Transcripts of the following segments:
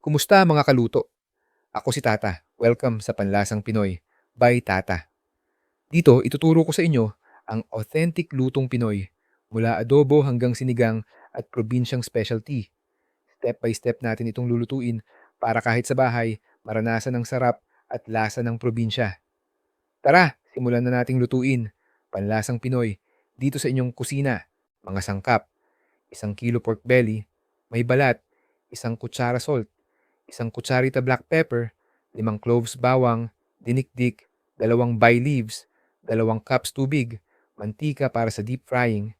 Kumusta mga kaluto? Ako si Tata. Welcome sa Panlasang Pinoy by Tata. Dito, ituturo ko sa inyo ang authentic lutong Pinoy mula adobo hanggang sinigang at probinsyang specialty. Step by step natin itong lulutuin para kahit sa bahay, maranasan ang sarap at lasa ng probinsya. Tara, simulan na nating lutuin. Panlasang Pinoy, dito sa inyong kusina. Mga sangkap, 1 kilo pork belly, may balat, 1 kutsara salt, 1 kutsarita black pepper, 5 cloves bawang, dinikdik, 2 bay leaves, 2 cups tubig, mantika para sa deep frying.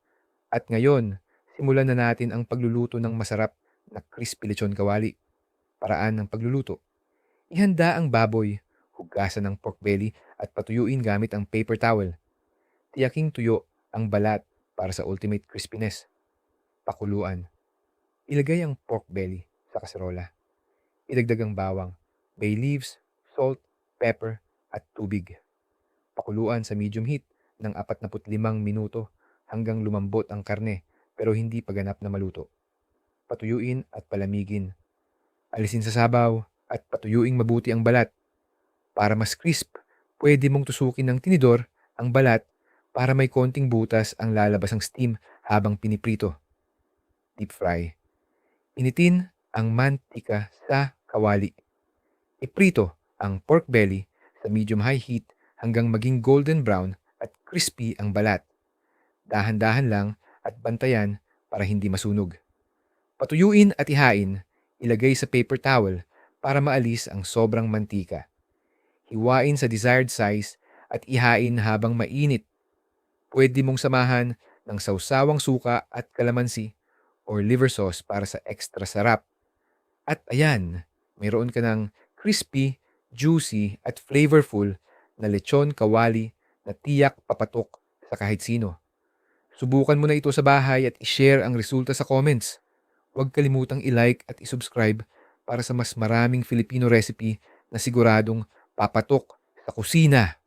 At ngayon, simulan na natin ang pagluluto ng masarap na crispy lechon kawali. Paraan ng pagluluto. Ihanda ang baboy, hugasan ng pork belly at patuyuin gamit ang paper towel. Tiyaking tuyo ang balat para sa ultimate crispiness. Pakuluan. Ilagay ang pork belly sa kaserola. Idagdag ang bawang, bay leaves, salt, pepper, at tubig. Pakuluan sa medium heat ng 45 minuto hanggang lumambot ang karne pero hindi paganap na maluto. Patuyuin at palamigin. Alisin sa sabaw at patuyuing mabuti ang balat. Para mas crisp, pwede mong tusukin ng tinidor ang balat para may konting butas ang lalabas ng steam habang piniprito. Deep fry. Initin ang mantika sa kawali. Iprito ang pork belly sa medium-high heat hanggang maging golden brown at crispy ang balat. Dahan-dahan lang at bantayan para hindi masunog. Patuyuin at ihain, ilagay sa paper towel para maalis ang sobrang mantika. Hiwain sa desired size at ihain habang mainit. Pwede mong samahan ng sausawang suka at kalamansi or liver sauce para sa extra sarap. At ayan, mayroon ka ng crispy, juicy at flavorful na lechon kawali na tiyak papatok sa kahit sino. Subukan mo na ito sa bahay at i-share ang resulta sa comments. Huwag kalimutang i-like at i-subscribe para sa mas maraming Filipino recipe na siguradong papatok sa kusina.